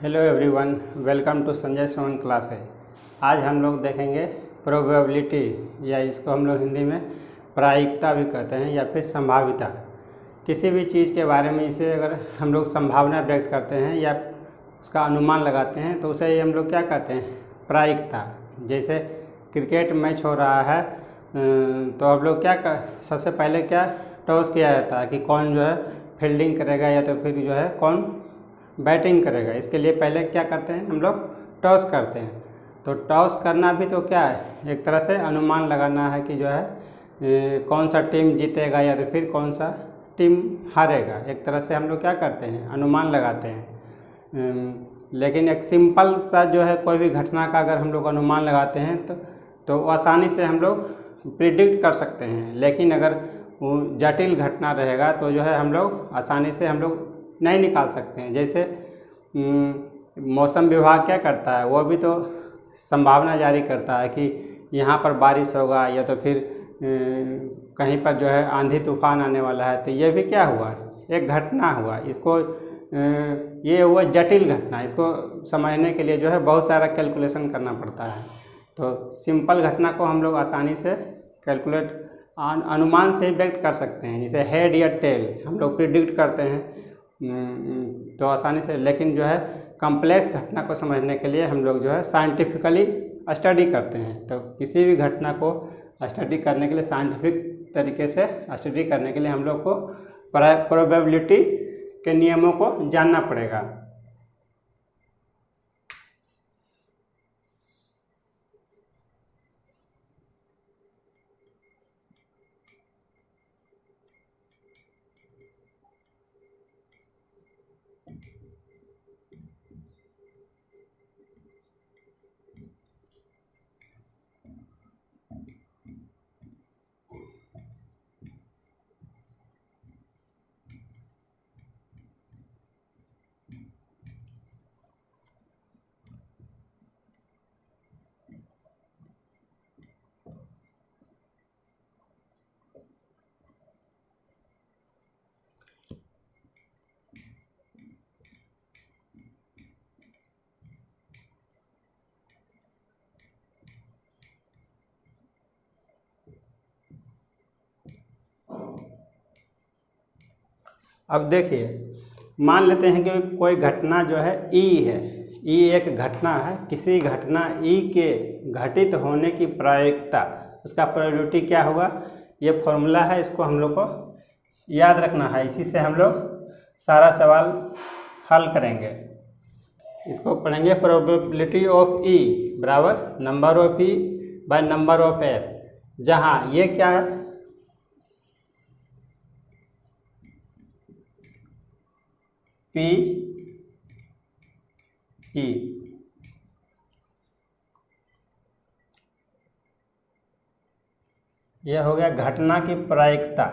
Hello everyone, welcome to Sanjay Sovan class है। आज हम लोग देखेंगे प्रोबेबिलिटी, या इसको हम लोग हिंदी में प्रायिकता भी कहते हैं या फिर संभाव्यता। किसी भी चीज़ के बारे में इसे अगर हम लोग संभावना व्यक्त करते हैं या उसका अनुमान लगाते हैं तो उसे हम लोग क्या कहते हैं, प्रायिकता। जैसे क्रिकेट मैच हो रहा है तो अब लोग सबसे पहले क्या टॉस किया जाता है कि कौन जो है फील्डिंग करेगा या तो फिर जो है कौन बैटिंग करेगा। इसके लिए पहले क्या करते हैं, हम लोग टॉस करते हैं। तो टॉस करना भी तो क्या है, एक तरह से अनुमान लगाना है कि जो है कौन सा टीम जीतेगा या तो फिर कौन सा टीम हारेगा। एक तरह से हम लोग क्या करते हैं, अनुमान लगाते हैं। लेकिन एक सिंपल सा जो है कोई भी घटना का अगर हम लोग अनुमान लगाते हैं तो आसानी से हम लोग प्रिडिक्ट कर सकते हैं। लेकिन अगर वो जटिल घटना रहेगा तो जो है हम लोग आसानी से हम लोग नहीं निकाल सकते हैं। जैसे मौसम विभाग क्या करता है, वो भी तो संभावना जारी करता है कि यहाँ पर बारिश होगा या तो फिर कहीं पर जो है आंधी तूफान आने वाला है। तो ये भी क्या हुआ, एक घटना हुआ। इसको ये हुआ जटिल घटना। इसको समझने के लिए जो है बहुत सारा कैलकुलेशन करना पड़ता है। तो सिंपल घटना को हम लोग आसानी से अनुमान से ही व्यक्त कर सकते हैं। जैसे हेड या टेल हम लोग प्रिडिक्ट करते हैं तो आसानी से। लेकिन जो है कॉम्प्लेक्स घटना को समझने के लिए हम लोग जो है साइंटिफिकली स्टडी करते हैं। तो किसी भी घटना को स्टडी करने के लिए, साइंटिफिक तरीके से स्टडी करने के लिए हम लोग को प्रोबेबिलिटी के नियमों को जानना पड़ेगा। अब देखिए, मान लेते हैं कि कोई घटना जो है ई है। ई एक घटना है। किसी घटना ई के घटित होने की प्रायिकता, उसका प्रोबेबिलिटी क्या होगा, ये फॉर्मूला है। इसको हम लोग को याद रखना है। इसी से हम लोग सारा सवाल हल करेंगे। इसको पढ़ेंगे, प्रोबेबिलिटी ऑफ ई बराबर number of E by number of S. जहाँ ये क्या है, पी ई, यह हो गया घटना की प्रायिकता।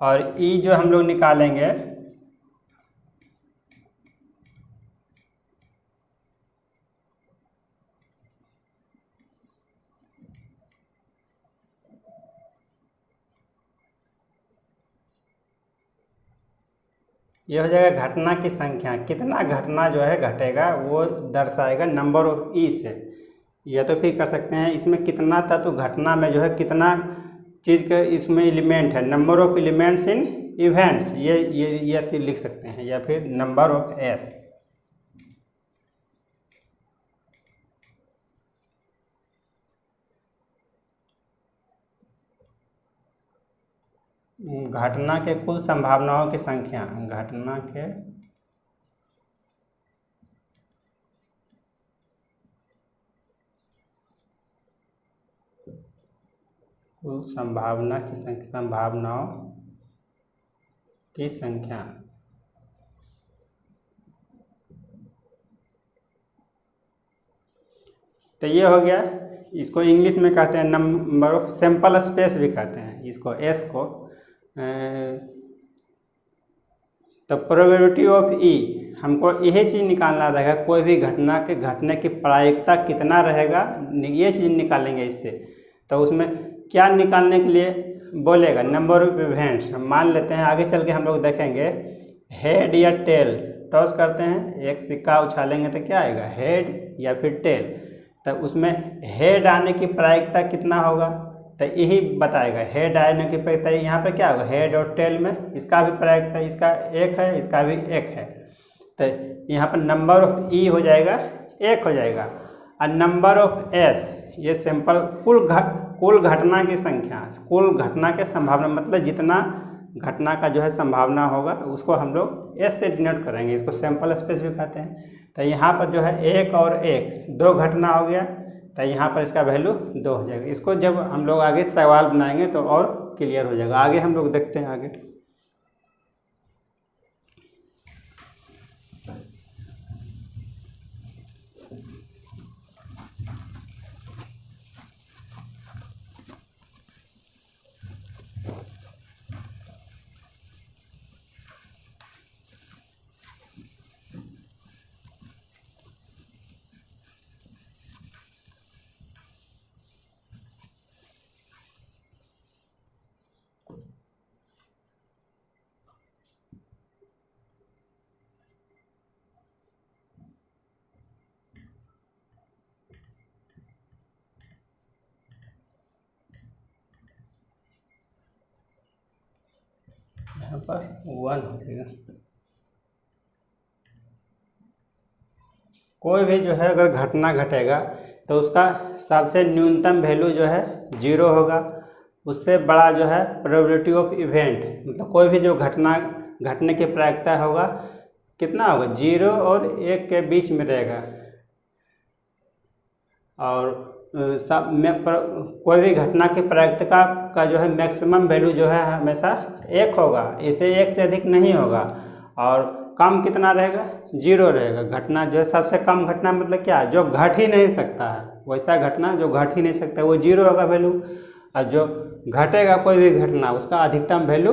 और ई जो हम लोग निकालेंगे, ये हो जाएगा घटना की संख्या। कितना घटना जो है घटेगा वो दर्शाएगा नंबर ऑफ ई से। या तो फिर कर सकते हैं इसमें कितना था, तो घटना में जो है कितना चीज़ का इसमें एलिमेंट है, number of elements in events, ये लिख सकते हैं। या फिर नंबर ऑफ एस। घटना के कुल संभावनाओं की संख्या, घटना के कुल संभावनाओं की संख्या। तो ये हो गया। इसको इंग्लिश में कहते हैं नंबर ऑफ सैंपल स्पेस भी कहते हैं इसको, एस को। तो प्रोबेबिलिटी ऑफ ई हमको यही चीज़ निकालना रहेगा, कोई भी घटना के घटने की प्रायिकता कितना रहेगा, ये चीज़ निकालेंगे इससे। तो उसमें क्या निकालने के लिए बोलेगा, नंबर ऑफ इवेंट्स। मान लेते हैं आगे चल के हम लोग देखेंगे हेड या टेल, टॉस करते हैं, एक सिक्का उछालेंगे तो क्या आएगा, हेड या फिर टेल। तो उसमें हेड आने की प्रायिकता कितना होगा, तो यही बताएगा हेड आने की प्रायिकता। यहाँ पर क्या होगा, हेड और टेल में इसका भी प्रायिकता, इसका एक है, इसका भी एक है। तो यहाँ पर नंबर ऑफ ई हो जाएगा, एक हो जाएगा, और नंबर ऑफ एस ये सिंपल कुल घटना की संख्या, कुल घटना के संभावना, मतलब जितना घटना का जो है संभावना होगा उसको हम लोग एस से डिनोट करेंगे, इसको सैंपल स्पेस भी कहते हैं। तो यहाँ पर जो है एक और एक, दो घटना हो गया, तो यहाँ पर इसका वैल्यू 2 हो जाएगा। इसको जब हम लोग आगे सवाल बनाएंगे तो और क्लियर हो जाएगा। आगे हम लोग देखते हैं आगे। यहाँ पर 1 हो जाएगा। कोई भी जो है अगर घटना घटेगा तो उसका सबसे न्यूनतम वैल्यू जो है 0 होगा। उससे बड़ा जो है प्रोबेबिलिटी ऑफ इवेंट, मतलब कोई भी जो घटना घटने की प्रायिकता होगा कितना होगा, 0 और 1 के बीच में रहेगा। और सब में कोई भी घटना की प्रायिकता का जो है मैक्सिमम वैल्यू जो है हमेशा 1 होगा, इसे 1 से अधिक नहीं होगा। और कम कितना रहेगा, 0 रहेगा। घटना जो है सबसे कम घटना मतलब क्या है, जो घट ही नहीं सकता है, वैसा घटना जो घट ही नहीं सकता वो 0 होगा वैल्यू। और जो घटेगा कोई भी घटना उसका अधिकतम वैल्यू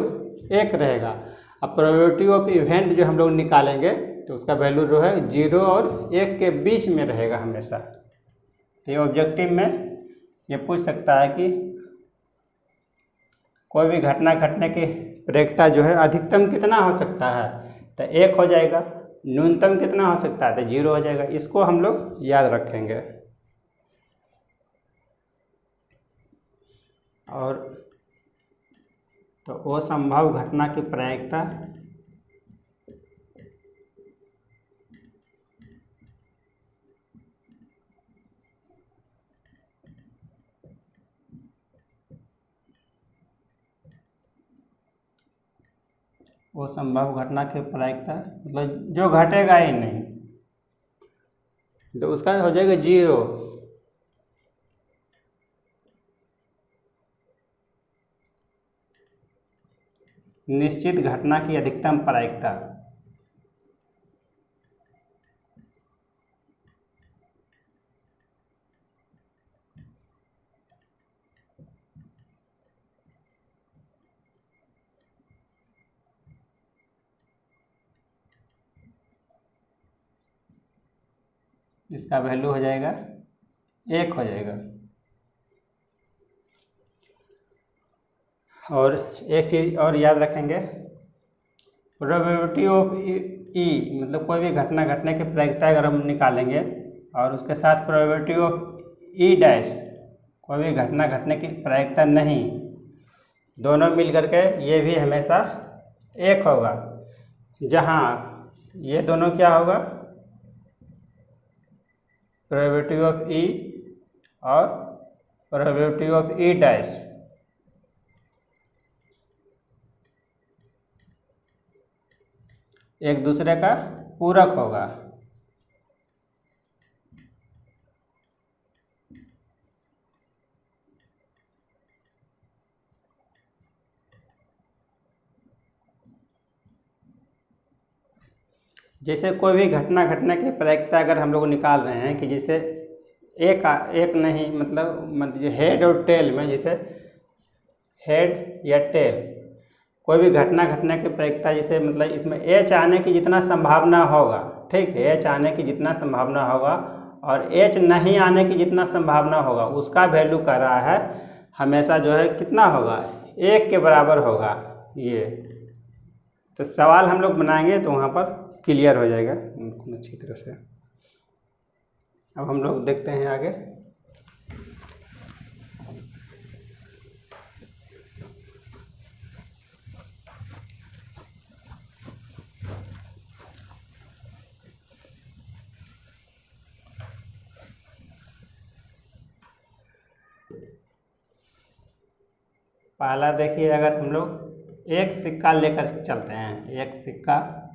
1 रहेगा। अब प्रोबेबिलिटी ऑफ इवेंट जो हम लोग निकालेंगे तो उसका वैल्यू जो है 0 और 1 के बीच में रहेगा हमेशा। तो ये ऑब्जेक्टिव में ये पूछ सकता है कि कोई भी घटना घटने की प्रायिकता जो है अधिकतम कितना हो सकता है, तो 1 हो जाएगा। न्यूनतम कितना हो सकता है, तो 0 हो जाएगा। इसको हम लोग याद रखेंगे। और तो वो संभव घटना की प्रायिकता वो संभव घटना की प्रायिकता मतलब जो घटेगा ही नहीं, तो उसका हो जाएगा 0। निश्चित घटना की अधिकतम प्रायिकता, इसका वैल्यू हो जाएगा 1 हो जाएगा। और एक चीज़ और याद रखेंगे, प्रोबेबिलिटी ऑफ ई मतलब कोई भी घटना घटने की प्रायिकता अगर हम निकालेंगे और उसके साथ प्रोबेबिलिटी ऑफ ई डैश, कोई भी घटना घटने की प्रायिकता नहीं, दोनों मिल करके ये भी हमेशा 1 होगा। जहाँ ये दोनों क्या होगा, प्रोबेबिलिटी ऑफ ई और प्रोबेबिलिटी ऑफ ई डैश, एक दूसरे का पूरक होगा। जैसे कोई भी घटना घटने की प्रायिकता अगर हम लोग निकाल रहे हैं कि जैसे एक नहीं मतलब हेड और टेल में, जैसे हेड या टेल, कोई भी घटना घटने की प्रायिकता, जैसे मतलब इसमें एच आने की जितना संभावना होगा, ठीक है, एच आने की जितना संभावना होगा और एच नहीं आने की जितना संभावना होगा उसका वैल्यू कर रहा है हमेशा जो है कितना होगा, 1 के बराबर होगा। ये तो सवाल हम लोग बनाएंगे तो वहाँ पर क्लियर हो जाएगा अच्छी तरह से। अब हम लोग देखते हैं आगे। पहला देखिए, अगर हम लोग एक सिक्का लेकर चलते हैं, एक सिक्का,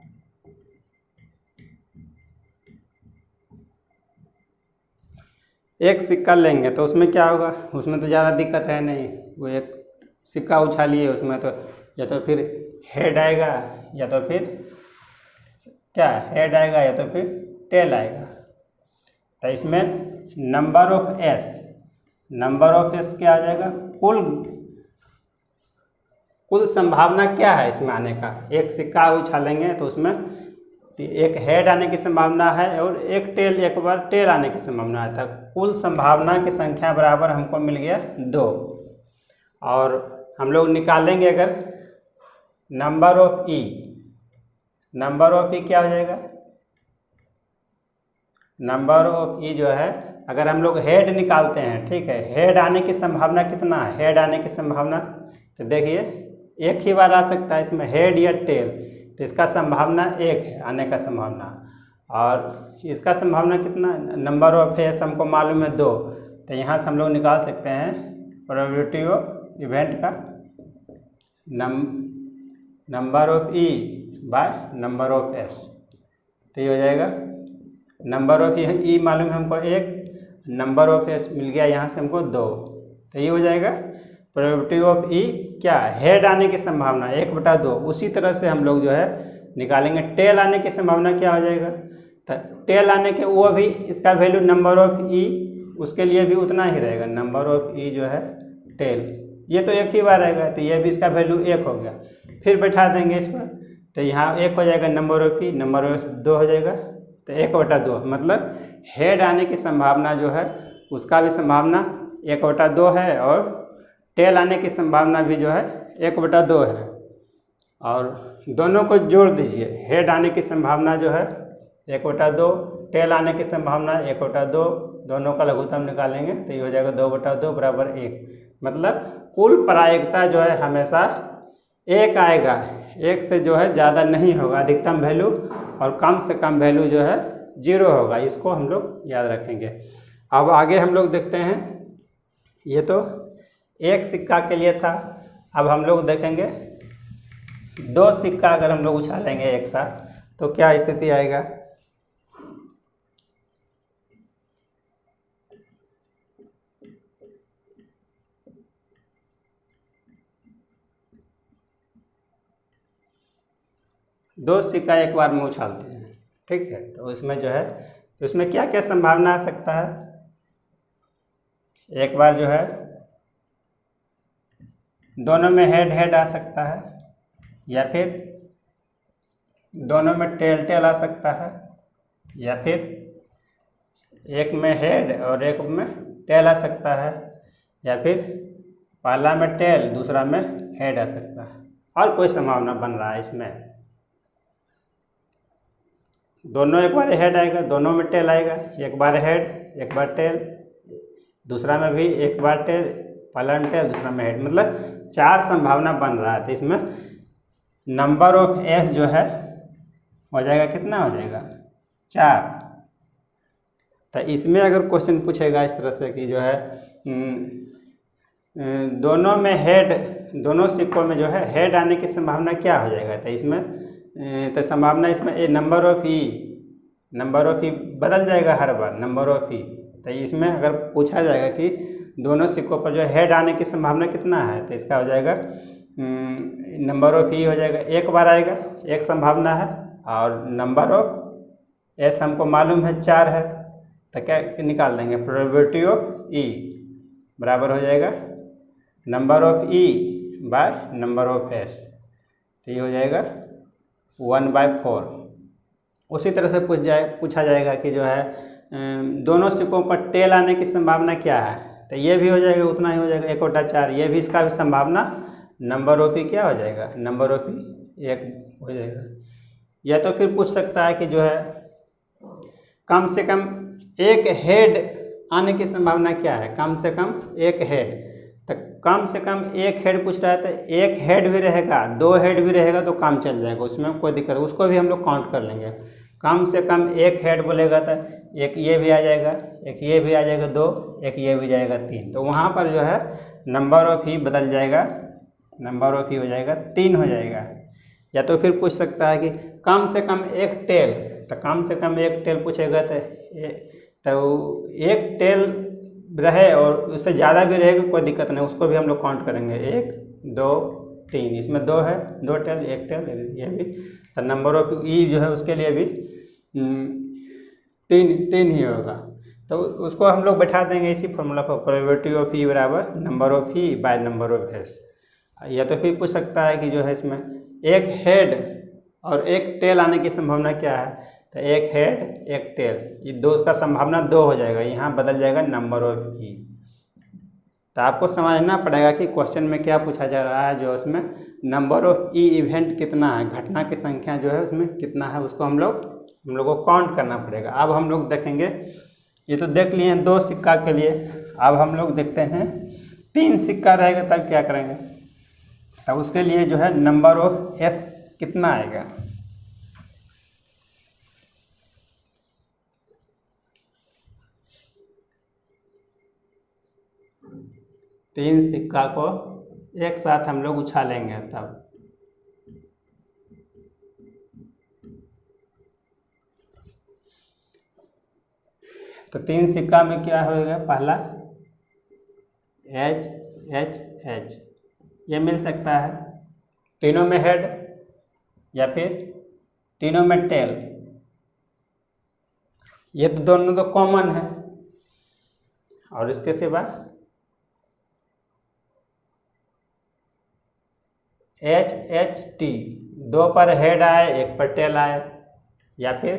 एक सिक्का लेंगे तो उसमें क्या होगा, उसमें तो ज़्यादा दिक्कत है नहीं। वो एक सिक्का उछालिए, उसमें तो या तो फिर हेड आएगा या तो फिर क्या हेड आएगा या तो फिर टेल आएगा। तो इसमें नंबर ऑफ एस क्या आ जाएगा, कुल संभावना क्या है इसमें आने का। एक सिक्का उछालेंगे तो उसमें एक हेड आने की संभावना है और एक बार टेल आने की संभावना है। तक कुल संभावना की संख्या बराबर हमको मिल गया 2। और हम लोग निकालेंगे अगर नंबर ऑफ ई क्या हो जाएगा, नंबर ऑफ ई जो है, अगर हम लोग हेड निकालते हैं, ठीक है, हेड आने की संभावना कितना है, हेड आने की संभावना तो देखिए एक ही बार आ सकता है इसमें, हेड या टेल, तो इसका संभावना 1 है आने का संभावना। और इसका संभावना कितना, नंबर ऑफ एस हमको मालूम है 2, तो यहाँ से हम लोग निकाल सकते हैं प्रोबेबिलिटी ऑफ इवेंट का number of E by number of S. तो ये हो जाएगा नंबर ऑफ ई मालूम है हमको 1, नंबर ऑफ एस मिल गया यहाँ से हमको 2, तो ये हो जाएगा प्रोबेबिलिटी ऑफ ई क्या, हेड आने की संभावना 1/2। उसी तरह से हम लोग जो है निकालेंगे टेल आने की संभावना क्या हो जाएगा, तो टेल आने के वो भी इसका वैल्यू नंबर ऑफ ई उसके लिए भी उतना ही रहेगा, नंबर ऑफ ई जो है टेल, ये तो एक ही बार रहेगा, तो ये भी इसका वैल्यू 1 हो गया। फिर बैठा देंगे इस पर, तो यहाँ 1 हो जाएगा, number of E, number of 2 हो जाएगा, तो 1/2। मतलब हेड आने की संभावना जो है उसका भी संभावना 1/2 है और टेल आने की संभावना भी जो है 1/2 है। और दोनों को जोड़ दीजिए, हेड आने की संभावना जो है 1/2, टेल आने की संभावना 1/2, दोनों का लघुत्तम निकालेंगे तो ये हो जाएगा 2/2 बराबर 1। मतलब कुल प्रायिकता जो है हमेशा 1 आएगा, 1 से जो है ज़्यादा नहीं होगा अधिकतम वैल्यू, और कम से कम वैल्यू जो है 0 होगा। इसको हम लोग याद रखेंगे। अब आगे हम लोग देखते हैं, ये तो एक सिक्का के लिए था। अब हम लोग देखेंगे 2 सिक्का अगर हम लोग उछालेंगे एक साथ तो क्या स्थिति आएगा। दो सिक्का एक बार में उछालते हैं, ठीक है, तो इसमें जो है, तो इसमें क्या क्या संभावना आ सकता है। एक बार जो है दोनों में हेड आ सकता है, या फिर दोनों में टेल आ सकता है, या फिर एक में हेड और एक में टेल आ सकता है, या फिर पहला में टेल दूसरा में हेड आ सकता है। और कोई संभावना बन रहा है इसमें, दोनों एक बार हेड आएगा, दोनों में टेल आएगा, एक बार हेड एक बार टेल, दूसरा में भी एक बार टेल, पहला में टेल दूसरा में हेड, मतलब 4 संभावना बन रहा है। तो इसमें नंबर ऑफ एस जो है हो जाएगा, कितना हो जाएगा 4। तो इसमें अगर क्वेश्चन पूछेगा इस तरह से कि जो है दोनों में हेड, दोनों सिक्कों में जो है हेड आने की संभावना क्या हो जाएगा, तो इसमें तो संभावना इसमें नंबर ऑफ ई बदल जाएगा हर बार, नंबर ऑफ ई। तो इसमें अगर पूछा जाएगा कि दोनों सिक्कों पर जो हेड आने की संभावना कितना है, तो इसका हो जाएगा नंबर ऑफ ई हो जाएगा, एक बार आएगा, एक संभावना है, और नंबर ऑफ एस हमको मालूम है 4 है, तो क्या निकाल देंगे, प्रोबेबिलिटी ऑफ ई बराबर हो जाएगा number of E by number of S. तो ये हो जाएगा 1/4। उसी तरह से पूछा जाएगा कि जो है दोनों सिक्कों पर टेल आने की संभावना क्या है, तो ये भी हो जाएगा उतना ही हो जाएगा 1/4। ये भी इसका भी संभावना नंबर ऑफ ई क्या हो जाएगा, नंबर ऑफ ई 1 हो जाएगा। या तो फिर पूछ सकता है कि जो है कम से कम एक हेड आने की संभावना क्या है, कम से कम एक हेड। तो कम से कम एक हेड पूछ रहा है, तो एक हेड भी रहेगा, 2 हेड भी रहेगा तो काम चल जाएगा, उसमें कोई दिक्कत, उसको भी हम लोग काउंट कर लेंगे। कम से कम एक हेड बोलेगा तो एक ये भी आ जाएगा, एक ये भी आ जाएगा 2, एक ये भी जाएगा 3। तो वहाँ पर जो है नंबर ऑफ ई बदल जाएगा, नंबर ऑफ ई हो जाएगा 3 हो जाएगा। या तो फिर पूछ सकता है कि कम से कम एक टेल, तो कम से कम एक टेल पूछेगा तो एक टेल रहे और उससे ज़्यादा भी रहेगा कोई दिक्कत नहीं, उसको भी हम लोग काउंट करेंगे 1 2 3। इसमें 2 है, 2 टेल, 1 टेल, ये भी। तो नंबर ऑफ ई जो है उसके लिए भी 3 ही होगा। तो उसको हम लोग बैठा देंगे इसी फॉर्मूला पर, प्रोबेबिलिटी ऑफ ई बराबर number of E by number of S. या तो फिर पूछ सकता है कि जो है इसमें एक हेड और एक टेल आने की संभावना क्या है, तो एक हेड एक टेल, ये 2 उसका संभावना 2 हो जाएगा, यहाँ बदल जाएगा नंबर ऑफ ई। तो आपको समझना पड़ेगा कि क्वेश्चन में क्या पूछा जा रहा है, जो उसमें नंबर ऑफ ई इवेंट कितना है, घटना की संख्या जो है उसमें कितना है, उसको हम लोग को काउंट करना पड़ेगा। अब हम लोग देखेंगे, ये तो देख लिए हैं 2 सिक्का के लिए, अब हम लोग देखते हैं 3 सिक्का रहेगा तब क्या करेंगे। तब उसके लिए जो है नंबर ऑफ एस कितना आएगा, तीन सिक्का को एक साथ हम लोग उछालेंगे तब। तो 3 सिक्का में क्या होगा, पहला एच एच एच, ये मिल सकता है तीनों में हेड या फिर तीनों में टेल, ये तो दोनों तो कॉमन है। और इसके सिवा एच एच टी, 2 पर हेड आए 1 पर टेल आए, या फिर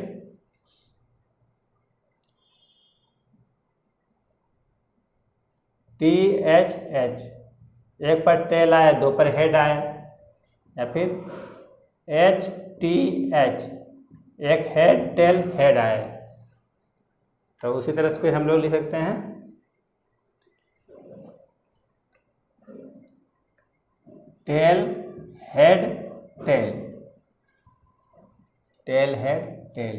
टी एच एच, 1 पर टेल आए 2 पर हेड आए, या फिर H T H, 1 head tail head आए। तो उसी तरह से फिर हम लोग लिख सकते हैं tell head tail, tail head tell,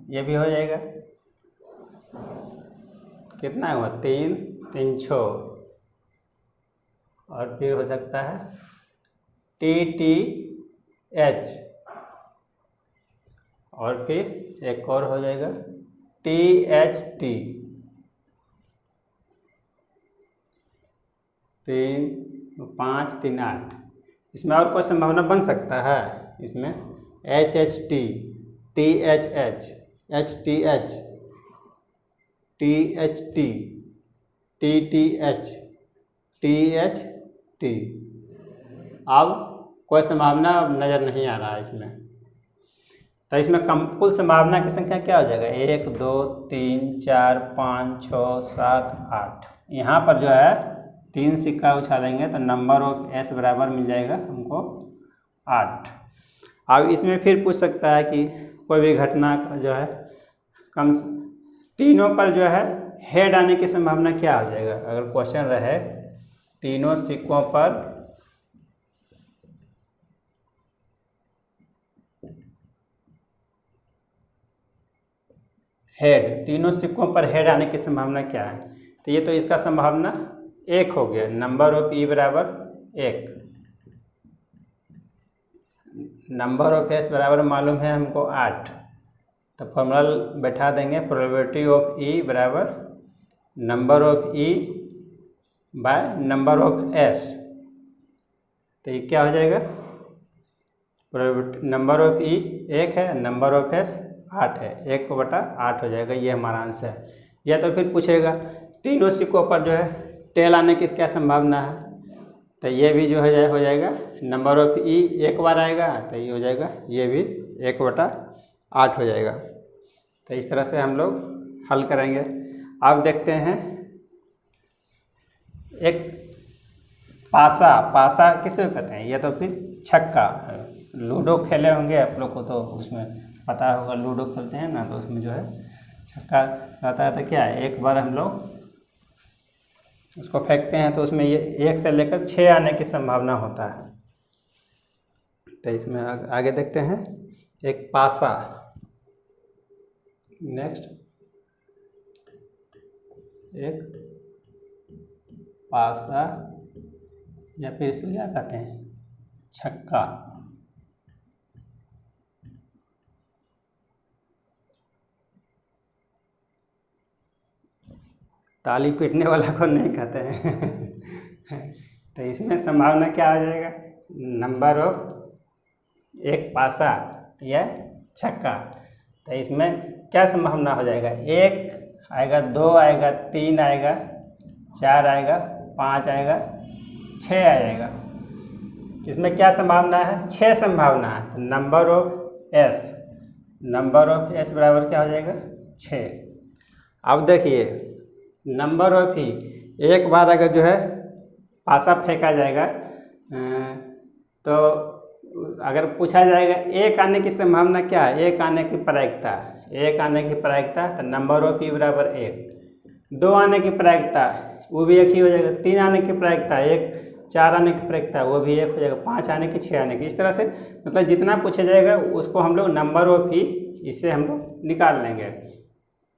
ये भी हो जाएगा। कितना हुआ, 3 3 6। और फिर हो सकता है टी टी एच, और फिर एक और हो जाएगा टी एच टी, 3 5 3 8। इसमें और कोई संभावना बन सकता है, इसमें H H T, T H H, H T H, T H T, T T H, T H T. अब कोई संभावना नज़र नहीं आ रहा है इसमें। तो इसमें कुल संभावना की संख्या क्या हो जाएगा, 1 2 3 4 5 6 7 8। यहाँ पर जो है 3 सिक्का उछालेंगे तो नंबर ऑफ एस बराबर मिल जाएगा हमको 8। अब इसमें फिर पूछ सकता है कि कोई भी घटना जो है कम, तीनों पर जो है हेड आने की संभावना क्या हो जाएगा। अगर क्वेश्चन रहे तीनों सिक्कों पर हेड, तीनों सिक्कों पर हेड आने की संभावना क्या है, तो ये तो इसका संभावना 1 हो गया, नंबर ऑफ ई बराबर 1। नंबर ऑफ एस बराबर मालूम है हमको 8, तो फॉर्मूला बैठा देंगे प्रोबेबिलिटी ऑफ ई बराबर number of E by number of S. तो ये क्या हो जाएगा, नंबर ऑफ ई 1 है, नंबर ऑफ एस 8 है, 1/8 हो जाएगा, ये हमारा आंसर है। या तो फिर पूछेगा तीनों सिक्कों पर जो है टेल आने की क्या संभावना है, तो ये भी जो हो जाएगा नंबर ऑफ ई एक बार आएगा, तो ये हो जाएगा ये भी 1/8 हो जाएगा। तो इस तरह से हम लोग हल करेंगे। अब देखते हैं एक पासा किसे कहते हैं, ये तो फिर छक्का। लूडो खेले होंगे आप लोग को, तो उसमें पता होगा, लूडो खेलते हैं ना, तो उसमें जो है छक्का रहता है। तो क्या है, एक बार हम लोग उसको फेंकते हैं तो उसमें ये 1 से लेकर 6 आने की संभावना होता है। तो इसमें आगे देखते हैं एक पासा। नेक्स्ट एक पासा या फिर इसको क्या कहते हैं, छक्का। ताली पीटने वाला को नहीं कहते हैं। तो इसमें संभावना क्या हो जाएगा, नंबर ऑफ एक पासा या छक्का। तो इसमें क्या संभावना हो जाएगा, 1 आएगा, 2 आएगा, 3 आएगा, 4 आएगा, 5 आएगा, 6 आ जाएगा। इसमें क्या संभावना है, 6 संभावना है। नंबर ऑफ एस बराबर क्या हो जाएगा, 6। अब देखिए नंबर ऑफ ही एक बार अगर जो है पासा फेंका जाएगा, तो अगर पूछा जाएगा 1 आने की संभावना क्या है, 1 आने की प्रायिकता, 1 आने की प्रायिकता, तो नंबर ऑफ ई बराबर 1। 2 आने की प्रायिकता वो भी 1 ही हो जाएगा। 3 आने की प्रायिकता 1, 4 आने की प्रायिकता वो भी 1 हो जाएगा। 5 आने की, 6 आने की, इस तरह से मतलब जितना पूछा जाएगा उसको हम लोग नंबर ऑफ ही इससे हम लोग निकाल लेंगे।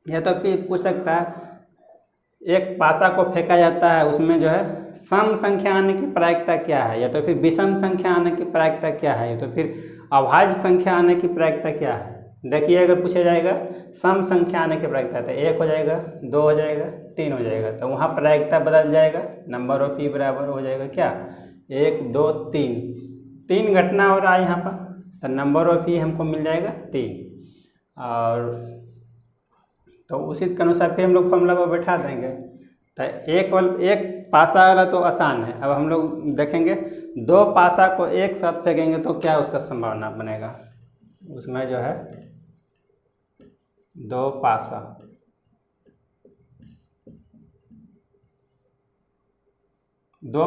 या तो फिर पूछ सकता है एक पासा को फेंका जाता है, उसमें जो है सम संख्या आने की प्रायिकता क्या है, या तो फिर विषम संख्या आने की प्रायिकता क्या है, या तो फिर अभाज्य संख्या आने की प्रायिकता क्या है। देखिए अगर पूछा जाएगा सम संख्या आने की प्रायिकता, तो 1 हो जाएगा, 2 हो जाएगा, 3 हो जाएगा। तो वहाँ प्रायिकता बदल जाएगा, नंबर ऑफ ई बराबर हो जाएगा क्या, 1 2 3 घटना हो रहा है यहाँ पर, तो नंबर ऑफ ई हमको मिल जाएगा 3। और तो उसी के अनुसार फिर हम लोग फॉर्मूला पर बैठा देंगे। तो एक पासा वाला तो आसान है। अब हम लोग देखेंगे 2 पासा को एक साथ फेंकेंगे तो क्या उसका संभावना बनेगा। उसमें जो है 2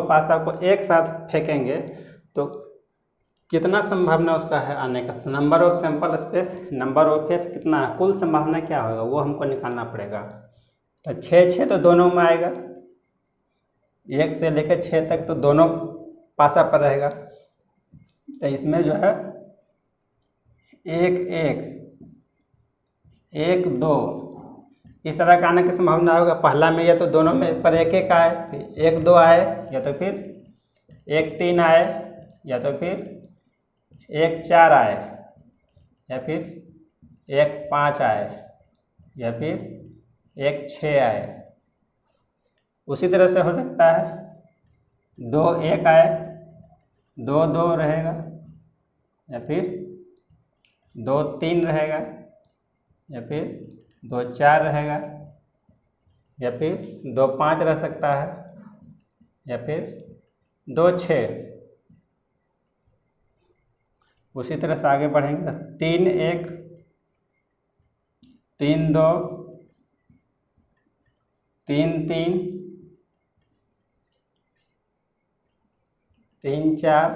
पासा को एक साथ फेंकेंगे तो कितना संभावना उसका है आने का, number of sample space, number of face कितना है, कुल संभावना क्या होगा वो हमको निकालना पड़ेगा। तो 6 तो दोनों में आएगा, 1 से लेकर 6 तक तो दोनों पासा पर रहेगा। तो इसमें जो है 1 1 2 इस तरह का आने की संभावना होगा। पहला में या तो दोनों में पर 1 1 आए, फिर 1 2 आए, या तो फिर 1 3 आए, या तो फिर 1 4 आए, या फिर 1 5 आए, या फिर 1 6 आए। उसी तरह से हो सकता है 2 1 आए, 2 2 रहेगा, या फिर 2 3 रहेगा, या फिर 2 4 रहेगा, या फिर 2 5 रह सकता है, या फिर 2 6। उसी तरह से आगे बढ़ेंगे 3 1 3 2 3 3 3 4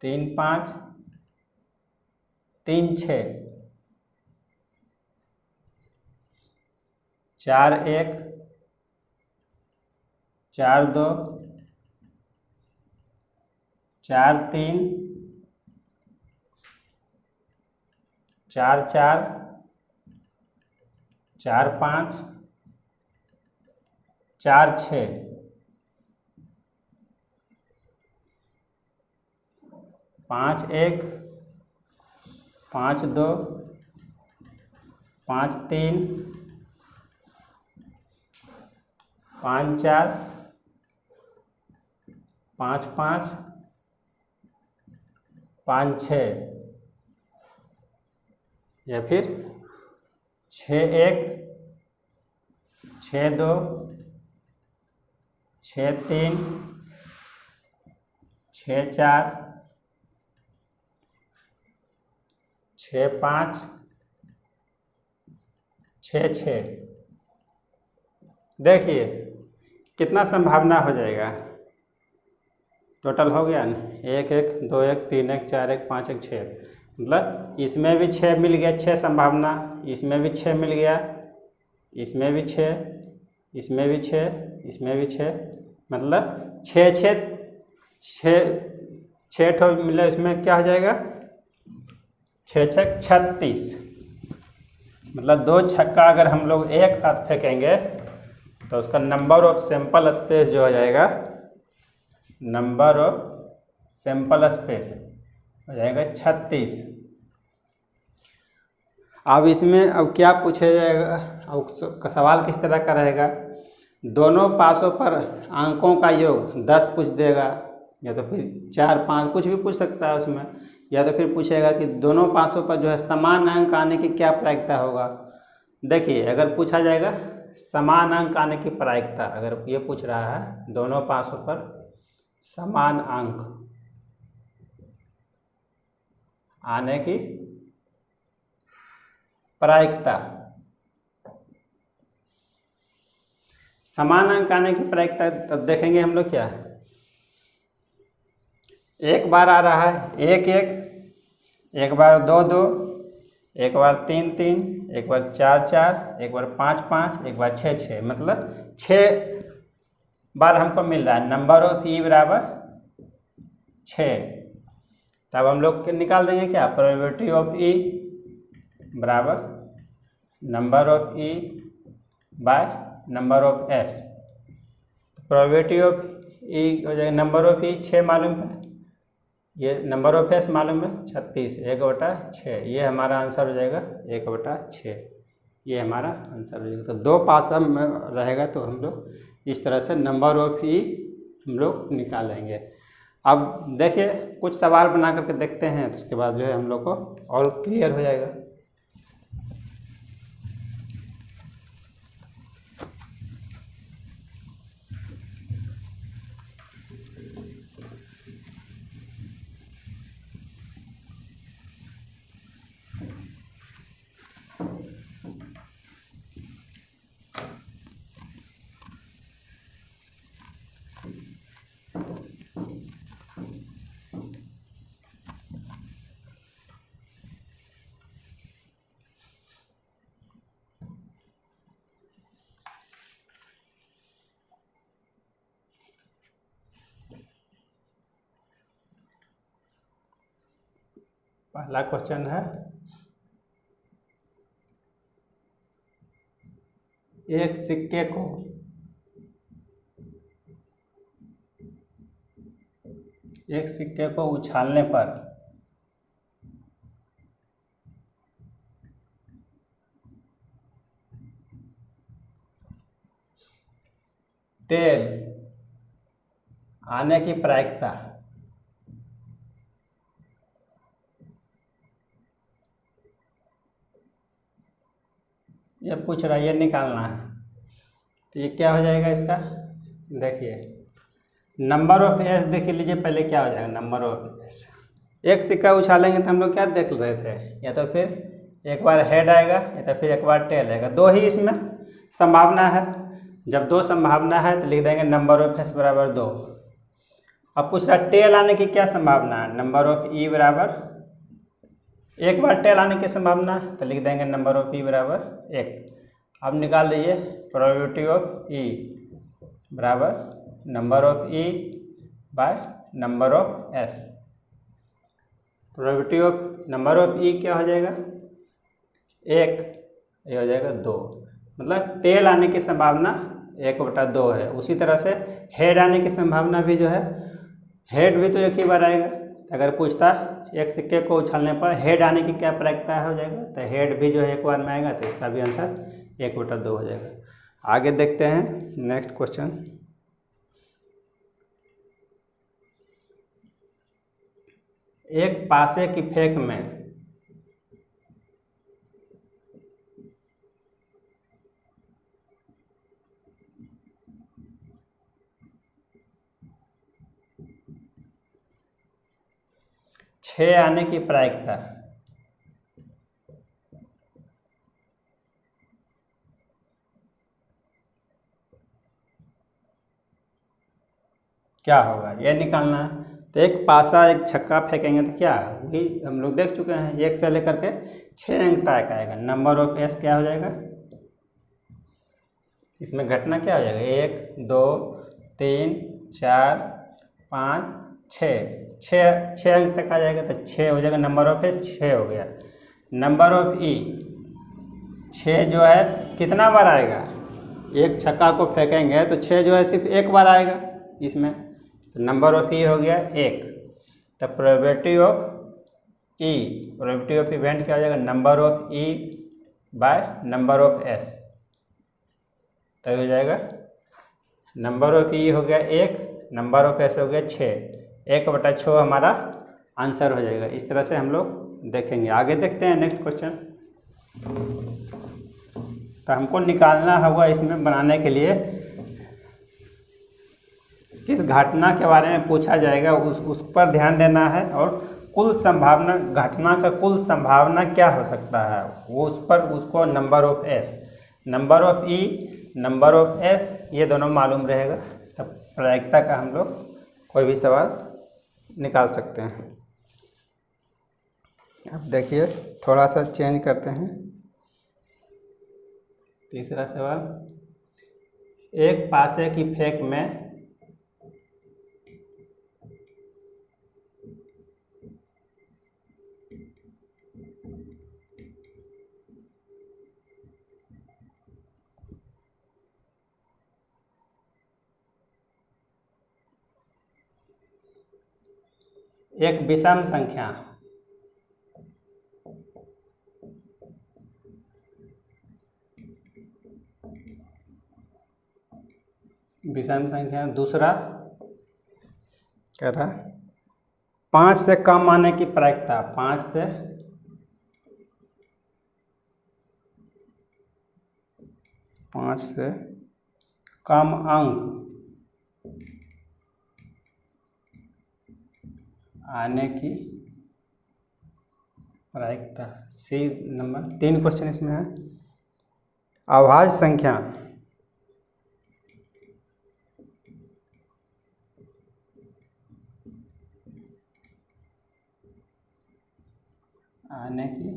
3 5 3 6 4 1 4 2 4 3 4 4 4 5 4 6 5 1 5 2 5 3 5 4 5 5 5 6, या फिर 6 1 6 2 6 3 6 4 6 5 6 6। देखिए कितना संभावना हो जाएगा, टोटल हो गया ना, 1 1 2 1 3 1 4 1 5 1 6। मतलब इसमें भी 6 मिल गया, 6 संभावना, इसमें भी 6 मिल गया, इसमें भी 6, इसमें भी 6, इसमें भी 6। मतलब 6 6 6 6 ठो मिले, इसमें क्या हो जाएगा 6 6 36। मतलब 2 छक्का अगर हम लोग एक साथ फेंकेंगे तो उसका नंबर ऑफ सैंपल स्पेस जो हो जाएगा, नंबर ऑफ सैंपल स्पेस हो जाएगा 36। अब इसमें अब क्या पूछा जाएगा, अब सवाल किस तरह का रहेगा, दोनों पासों पर अंकों का योग 10 पूछ देगा, या तो फिर 4 5 कुछ भी पूछ सकता है उसमें, या तो फिर पूछेगा कि दोनों पासों पर जो है समान अंक आने की क्या प्रायिकता होगा। देखिए अगर पूछा जाएगा समान अंक आने की प्रायिकता, अगर ये पूछ रहा है दोनों पासों पर समान अंक आने की प्रायिकता, समान अंक आने की प्रायिकता, तब देखेंगे हम लोग क्या, एक बार आ रहा है 1 1, एक बार 2 2, एक बार 3 3, एक बार 4 4, एक बार 5 5, एक बार 6 6। मतलब 6 बार हमको मिल रहा है, नंबर ऑफ ई बराबर 6। तब हम लोग निकाल देंगे क्या, प्रोबेबिलिटी ऑफ ई बराबर number of E by number of S. Probability of E हो जाएगा, नंबर ऑफ ई 6 मालूम है, ये नंबर ऑफ एस मालूम है 36, 1/6। ये हमारा आंसर हो जाएगा 1/6, ये हमारा आंसर हो जाएगा। तो 2 पासा में रहेगा तो हम लोग इस तरह से नंबर ऑफ ई हम लोग निकालेंगे। अब देखिए कुछ सवाल बना करके देखते हैं, तो उसके बाद जो है हम लोग को और क्लियर हो जाएगा। पहला क्वेश्चन है, एक सिक्के को उछालने पर टेल आने की प्रायिकता ये पूछ रहा है, ये निकालना है। तो ये क्या हो जाएगा इसका, देखिए नंबर ऑफ एस देख लीजिए पहले क्या हो जाएगा, नंबर ऑफ एस। एक सिक्का उछालेंगे तो हम लोग क्या देख रहे थे, या तो फिर एक बार हेड आएगा या तो फिर एक बार टेल आएगा, 2 ही इसमें संभावना है। जब 2 संभावना है तो लिख देंगे नंबर ऑफ एस बराबर 2। अब पूछ रहा टेल आने की क्या संभावना है, नंबर ऑफ ई बराबर, एक बार टेल आने की संभावना है तो लिख देंगे नंबर ऑफ ई बराबर 1। अब निकाल दीजिए प्रोबेबिलिटी ऑफ ई बराबर number of E by number of S. Probability of number of E क्या हो जाएगा 1, ये हो जाएगा 2। मतलब टेल आने की संभावना 1/2 है। उसी तरह से हेड आने की संभावना भी जो है, हेड भी तो एक ही बार आएगा। अगर पूछता एक सिक्के को उछालने पर हेड आने की क्या प्रायिकता हो जाएगा, तो हेड भी जो है एक बार में आएगा, तो इसका भी आंसर 1/2 हो जाएगा। आगे देखते हैं नेक्स्ट क्वेश्चन। एक पासे की फेंक में 6 आने की प्रायिकता क्या होगा, ये निकालना है। तो एक पासा एक छक्का फेंकेंगे तो क्या, वही हम लोग देख चुके हैं, 1 से लेकर के 6 अंक तक आएगा। नंबर ऑफ एस क्या हो जाएगा, इसमें घटना क्या हो जाएगा, 1 2 3 4 5 6 अंक तक आ जाएगा, तो 6 हो जाएगा। नंबर ऑफ एस 6 हो गया। नंबर ऑफ ई 6 जो है कितना बार आएगा, एक छक्का को फेंकेंगे तो 6 जो है सिर्फ एक बार आएगा इसमें, तो नंबर ऑफ ई हो गया 1। तो प्रोबेबिलिटी ऑफ इवेंट क्या हो जाएगा, number of E by number of S, तो हो जाएगा नंबर ऑफ ई हो गया 1, नंबर ऑफ एस हो गया 6, 1/6 हमारा आंसर हो जाएगा। इस तरह से हम लोग देखेंगे। आगे देखते हैं नेक्स्ट क्वेश्चन। तो हमको निकालना होगा इसमें बनाने के लिए किस घटना के बारे में पूछा जाएगा उस पर ध्यान देना है, और कुल संभावना, घटना का कुल संभावना क्या हो सकता है वो उस पर, उसको number of S, number of E, number of S, ये दोनों मालूम रहेगा। तब प्रायिकता का हम लोग कोई भी सवाल निकाल सकते हैं। अब देखिए थोड़ा सा चेंज करते हैं। तीसरा सवाल, एक पासे की फेंक में एक विषम संख्या दूसरा कह रहा 5 से कम आने की प्रायिकता, 5 से कम अंक आने की प्रायिकता। सी नंबर 3 क्वेश्चन इसमें है। अभाज्य संख्या आने की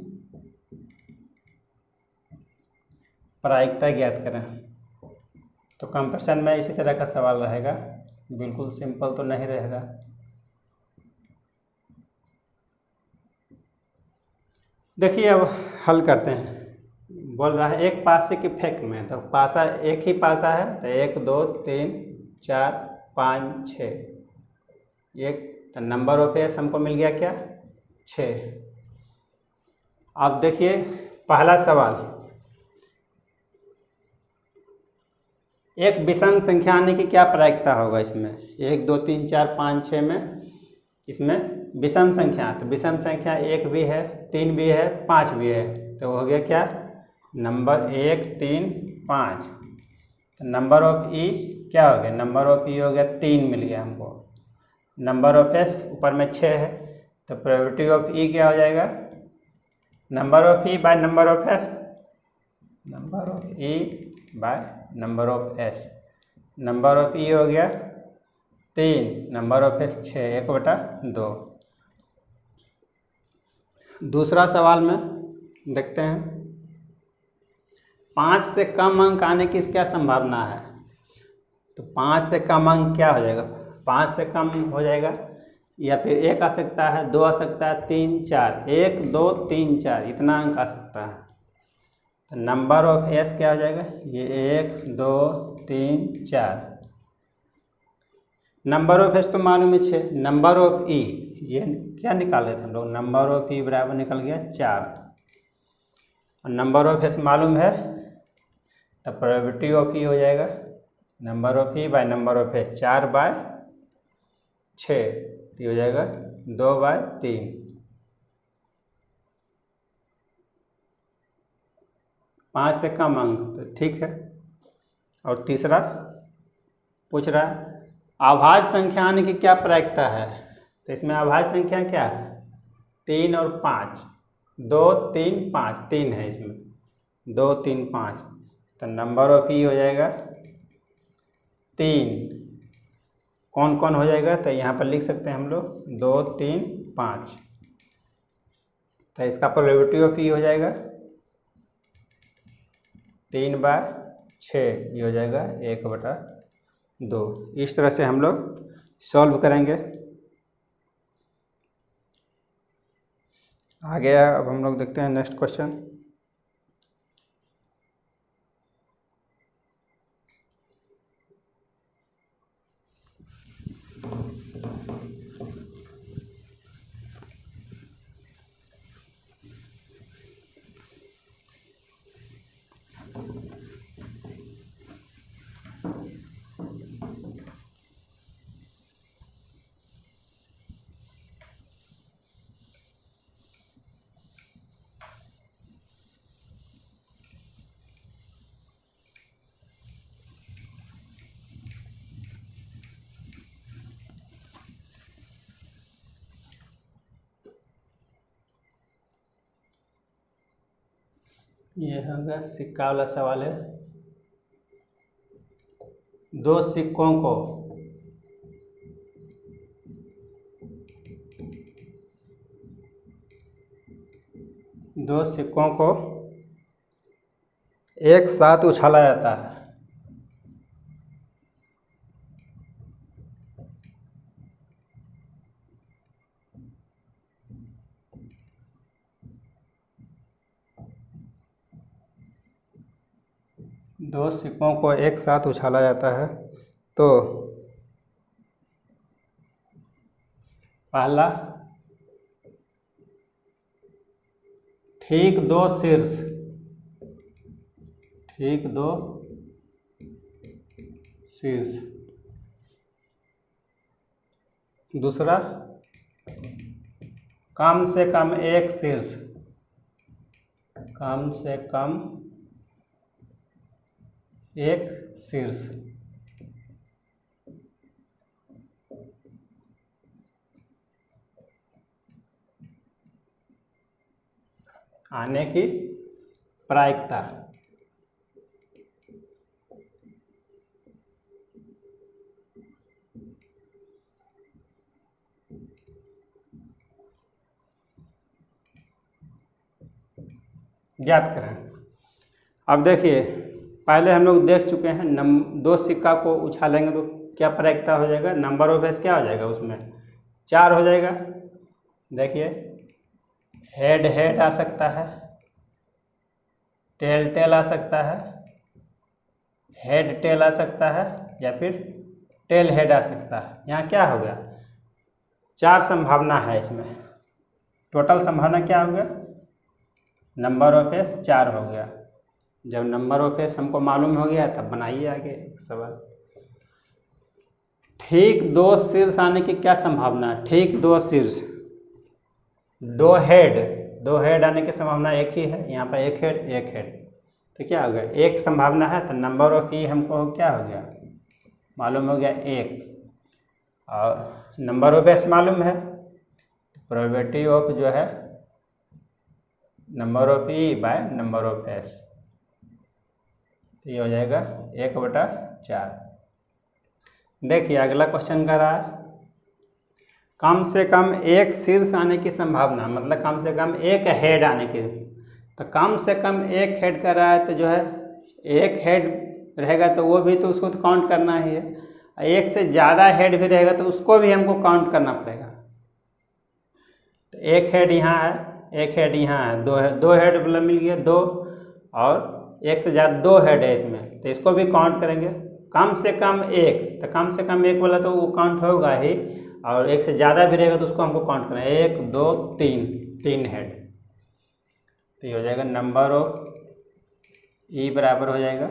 प्रायिकता ज्ञात करें। तो कंपैरिजन में इसी तरह का सवाल रहेगा, बिल्कुल सिंपल तो नहीं रहेगा। देखिए अब हल करते हैं। बोल रहा है एक पासे की फेंक में, तो पासा एक ही पासा है, तो 1 2 3 4 5 6, एक, तो नंबर ऑफ एस हमको मिल गया क्या, 6। अब देखिए पहला सवाल, एक विषम संख्या आने की क्या प्रायिकता होगा इसमें, 1 2 3 4 5 6 में, इसमें विषम संख्या, तो विषम संख्या 1 भी है, 3 भी है, 5 भी है, तो हो गया क्या, नंबर 1 3 5। तो नंबर ऑफ ई क्या हो गया, नंबर ऑफ ई हो गया 3 मिल गया हमको। नंबर ऑफ एस ऊपर में 6 है, तो प्रोबेबिलिटी ऑफ ई क्या हो जाएगा, number of E by number of S, number of E by number of S. Number of E हो गया 3, नंबर ऑफ एस 6, 1/2। दूसरा सवाल में देखते हैं, 5 से कम अंक आने की क्या संभावना है। तो 5 से कम अंक क्या हो जाएगा, 5 से कम हो जाएगा, या फिर 1 आ सकता है, 2 आ सकता है, 3 4, 1 2 3 4 इतना अंक आ सकता है। तो नंबर ऑफ एस क्या हो जाएगा, ये 1 2 3 4। नंबर ऑफ एस तो मालूम है 6, नंबर ऑफ ई ये क्या निकाल रहे थे हम लोग, नंबर ऑफ ई बराबर निकल गया 4, और नंबर ऑफ एस मालूम है, तो प्रोबेबिलिटी ऑफ ई हो जाएगा number of E by number of S, 4/6, तो हो जाएगा 2/3। 5 से कम अंक, तो ठीक है। और तीसरा पूछ रहा है अभाज्य संख्या आने की क्या प्रायिकता है। तो इसमें अभाज्य संख्या क्या है, 3 और 5, 2 3 5, 3 है इसमें, 2 3 5, तो नंबर ऑफ ई हो जाएगा 3। कौन कौन हो जाएगा, तो यहाँ पर लिख सकते हैं हम लोग 2 3 5, तो इसका प्रोबेबिलिटी ऑफ ई हो जाएगा 3/6, ये हो जाएगा 1/2। इस तरह से हम लोग सॉल्व करेंगे। आगे अब हम लोग देखते हैं नेक्स्ट क्वेश्चन। ये होगा सिक्का वाला सवाल है। 2 सिक्कों को एक साथ उछाला जाता है। दो सिक्कों को एक साथ उछाला जाता है, तो पहला ठीक दो शीर्ष, दूसरा कम से कम एक शीर्ष, आने की प्रायिकता। ज्ञात करें। अब देखिए, पहले हम लोग देख चुके हैं, 2 सिक्का को उछालेंगे तो क्या प्रायिकता हो जाएगा, नंबर ऑफ बेस क्या हो जाएगा, उसमें 4 हो जाएगा। देखिए, हेड आ सकता है, टेल आ सकता है, हेड टेल आ सकता है, या फिर टेल हेड आ सकता है। यहाँ क्या हो गया, 4 संभावना है इसमें। टोटल संभावना क्या हो गया, नंबर ऑफ एस 4 हो गया। जब नंबर ऑफ एस हमको मालूम हो गया तब बनाइए आगे सवाल। ठीक 2 शीर्ष आने की क्या संभावना है, ठीक 2 शीर्ष, 2 हेड आने की संभावना एक ही है, यहाँ पर एक हेड, तो क्या हो गया, एक संभावना है, तो नंबर ऑफ ई हमको क्या हो गया, मालूम हो गया 1, और नंबर ऑफ एस मालूम है, प्रोबेबिलिटी ऑफ जो है number of E by number of S, तो ये हो जाएगा 1/4। देखिए अगला क्वेश्चन कर रहा है, कम से कम एक शीर्ष आने की संभावना, मतलब कम से कम एक हेड आने की, तो कम से कम एक हेड कर रहा है, तो जो है एक हेड रहेगा तो वो भी तो उसको तो काउंट करना ही है, एक से ज़्यादा हेड भी रहेगा तो उसको भी हमको काउंट करना पड़ेगा। तो एक हेड यहाँ है, एक हेड यहाँ है, 2 हेड मतलब मिल गया 2, और एक से ज़्यादा 2 हेड है इसमें, तो इसको भी काउंट करेंगे। कम से कम एक, तो कम से कम एक वाला तो वो काउंट होगा ही, और एक से ज़्यादा भी रहेगा तो उसको हमको काउंट करना है, 1 2 3 हेड, तो ये हो जाएगा नंबर ऑफ ई बराबर हो जाएगा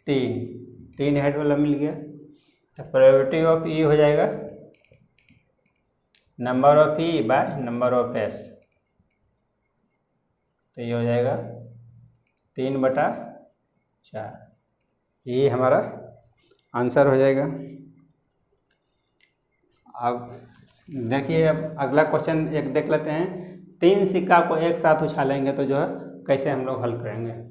3 हेड वाला मिल गया, तो प्रोबेबिलिटी ऑफ ई हो जाएगा number of E by number of S, तो ये हो जाएगा 3/4, ये हमारा आंसर हो जाएगा। अब देखिए अब अगला क्वेश्चन एक देख लेते हैं। 3 सिक्का को एक साथ उछालेंगे तो जो है कैसे हम लोग हल करेंगे।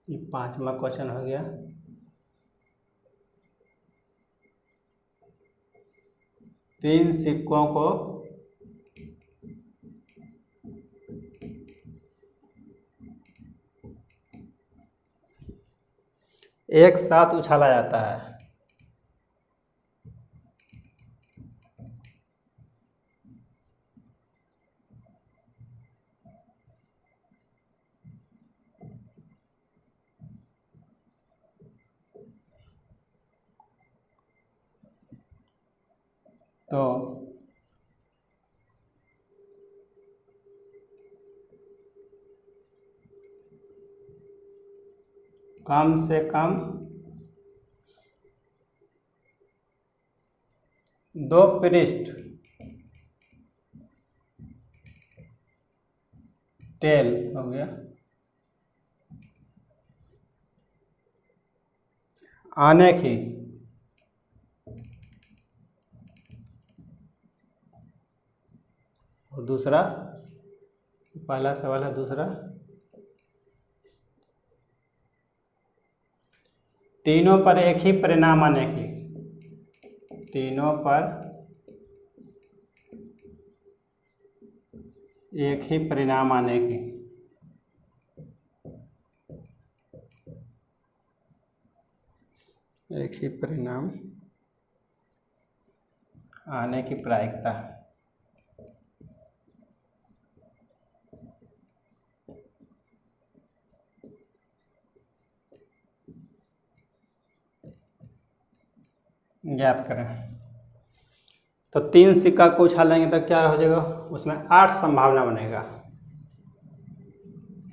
ये 5वां क्वेश्चन हो गया। तीन सिक्कों को एक साथ उछाला जाता है। तो कम से कम 2 पृष्ठ टेल हो गया आने की और दूसरा, पहला सवाल है, दूसरा तीनों पर एक ही परिणाम आने की। तीनों पर एक ही परिणाम आने की। एक ही परिणाम आने की प्रायिकता। ज्ञात करें। तो 3 सिक्का को उछालेंगे तो क्या हो जाएगा, उसमें 8 संभावना बनेगा।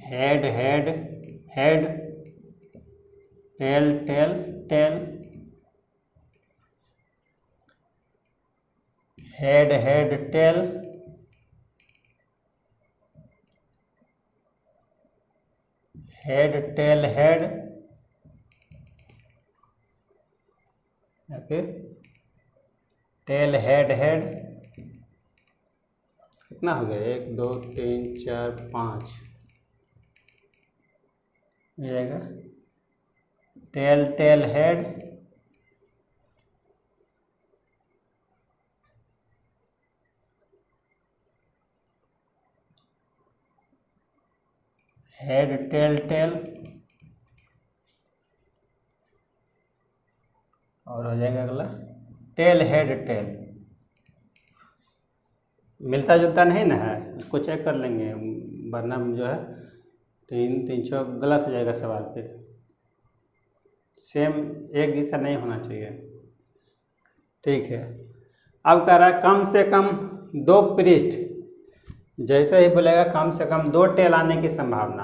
Head head head, tail tail tail, head head tail, head tail head, या फिर टेल हेड हेड। कितना हो गया, 1 2 3 4 5 मिल जाएगा। Tail tail head, head tail tail, और हो जाएगा अगला टेल हेड टेल। मिलता जुलता नहीं ना है, उसको चेक कर लेंगे, वरना जो है 3 3 चौक गलत हो जाएगा सवाल। फिर सेम एक जैसा नहीं होना चाहिए। ठीक है, अब कह रहा है कम से कम 2 पृष्ठ। जैसे ही बोलेगा कम से कम 2 टेल आने की संभावना,